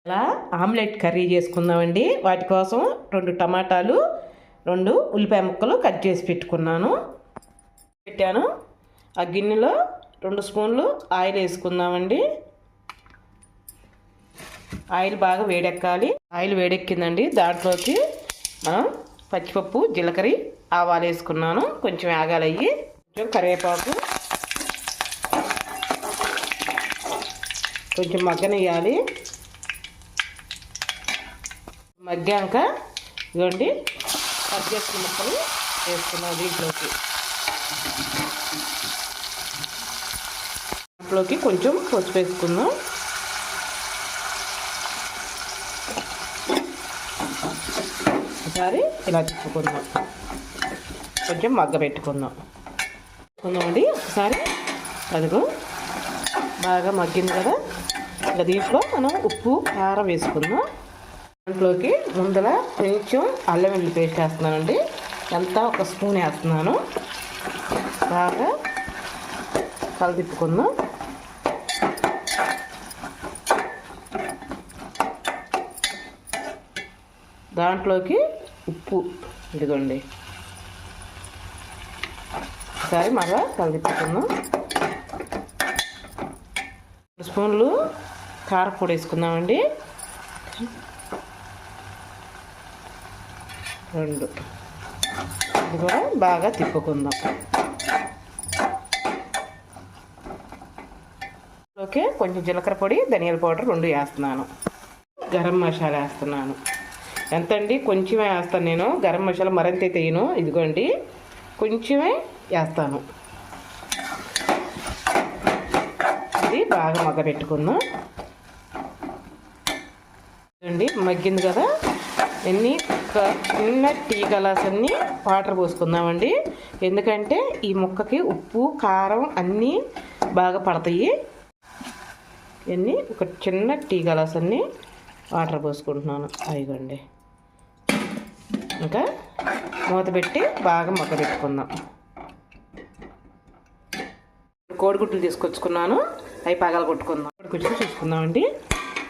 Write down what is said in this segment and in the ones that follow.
అలా omelette curry చేసుకుందామండి. వాటి కోసం 2 టమాటాలు 2 ఉల్లిపాయ ముక్కలు కట్ చేసి పెట్టాను. ఆ గిన్నెలో 2 స్పూన్లు ఆయిల్ వేసుకుందామండి. ఆయిల్ బాగా వేడెక్కాలి. ఆయిల్ వేడెక్కిందండి. దాంట్లోకి మనం పచ్చిపప్పు, జీలకర్ర, ఆవాలు వేసుకున్నాను. కొంచెం ఆగాలయ్యి, కొంచెం కరివేపాకు, కొంచెం మగ్గనియ్యాలి. మగ్గాక ఇదిగోండి కట్ చేసుకున్న ముక్కలు వేసుకున్నాం. దీంట్లోకి కొంచెం పసుపు వేసుకుందాం. ఒకసారి ఇలా తిప్పుకుందాం. కొంచెం మగ్గ పెట్టుకుందాం అండి. ఒకసారి అదిగో బాగా మగ్గింది కదా. ఇంకా దీంట్లో మనం ఉప్పు, కారం వేసుకుందాం. దాంట్లోకి ముందర కొంచెం అల్లం వెల్లుల్లి పేస్ట్ వేస్తున్నానండి. ఎంత ఒక స్పూన్ వేస్తున్నాను. బాగా కలదిప్పుకుందాం. దాంట్లోకి ఉప్పు ఇదిగోండి. ఒకసారి మళ్ళా కలదిప్పుకుందాం. 2 స్పూన్లు కారపొడి వేసుకుందామండి. 2 ఇది కూడా బాగా తిప్పుకుందాం. ఓకే, కొంచెం జీలకర్ర పొడి, ధనియాల పౌడర్ 2 వేస్తున్నాను. గరం మసాలా వేస్తున్నాను. ఎంతండి? కొంచెమే వేస్తాను నేను. గరం మసాలా మరింత వేయను. ఇదిగోండి కొంచెమే వేస్తాను. ఇది బాగా మగ్గబెట్టుకుందాం. ఇదండి మగ్గింది కదా. చిన్న టీ గ్లాస్ అన్నీ వాటర్ పోసుకుందామండి. ఎందుకంటే ఈ ముక్కకి ఉప్పు, కారం అన్నీ బాగా పడతాయి. ఒక చిన్న టీ గ్లాస్ అన్నీ వాటర్ పోసుకుంటున్నాను. అయిగోండి. ఇంకా మూత పెట్టి బాగా మగ్గబెట్టుకుందాం. కోడిగుడ్లు తీసుకొచ్చుకున్నాను. అవి పగల కొట్టుకుందాం. కోడిగుడ్లు చూసుకుందామండి.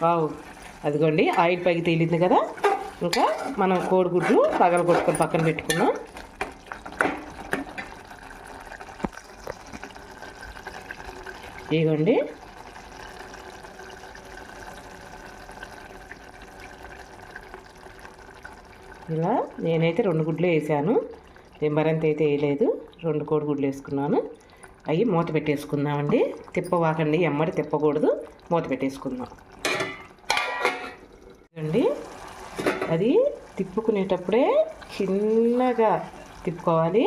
వావ్, అదిగోండి ఆయిల్ పైకి తేలింది కదా. ఇంకా మనం కోడిగుడ్లు పగల కొట్టుకొని పక్కన పెట్టుకున్నాం. ఇదిగోండి ఇలా నేనైతే 2 గుడ్లు వేసాను. మరింత అయితే వేయలేదు. 2 కోడిగుడ్లు వేసుకున్నాను. అవి మూత పెట్టేసుకుందామండి. తిప్పవాకండి, ఎమ్మడి తిప్పకూడదు. మూత పెట్టేసుకుందాం అండి. అది తిప్పుకునేటప్పుడే చిన్నగా తిప్పుకోవాలి.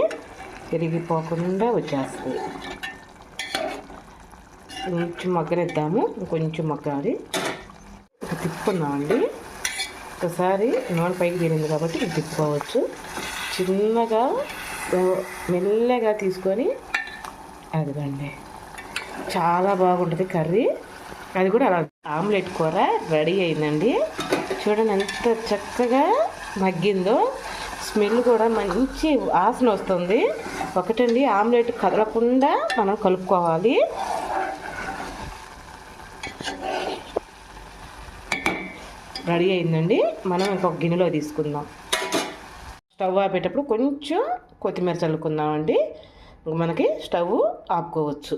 తిరిగిపోకుండా వచ్చేస్తుంది. కొంచెం మగ్గనిద్దాము. కొంచెం మగ్గాలి. తిప్పుకుందామండి. ఒకసారి నూనె పైకి తీరింది కాబట్టి ఇది తిప్పుకోవచ్చు. చిన్నగా మెల్లగా తీసుకొని అదిగండి చాలా బాగుంటుంది కర్రీ. అది కూడా అలా ఆమ్లెట్ కూర రెడీ అయిందండి. చూడండి ఎంత చక్కగా మగ్గిందో. స్మెల్ కూడా మంచి వాసన వస్తుంది. ఒకటండి, ఆమ్లెట్ కదలకుండా మనం కలుపుకోవాలి. రెడీ అయిందండి. మనం ఇంకొక గిన్నెలో తీసుకుందాం. స్టవ్ ఆపేటప్పుడు కొంచెం కొత్తిమీర చల్లుకుందామండి. మనకి స్టవ్ ఆపుకోవచ్చు.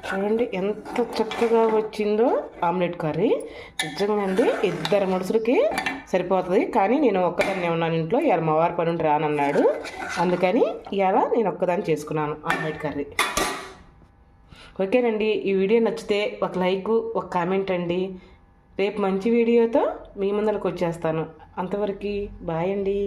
చూడండి ఎంత చక్కగా వచ్చిందో ఆమ్లెట్ కర్రీ. నిజంగా అండి 2 మనుషులకి సరిపోతుంది. కానీ నేను ఒక్కదాన్నే ఉన్నాను ఇంట్లో. ఇవాళ మా వారి పని ఉంటే రానన్నాడు. అందుకని ఇవాళ నేను ఒక్కదాన్ని చేసుకున్నాను ఆమ్లెట్ కర్రీ. ఓకేనండి, ఈ వీడియో నచ్చితే ఒక లైక్, ఒక కామెంట్ అండి. రేపు మంచి వీడియోతో మీ ముందరకు వచ్చేస్తాను. అంతవరకు బాయ్ అండి.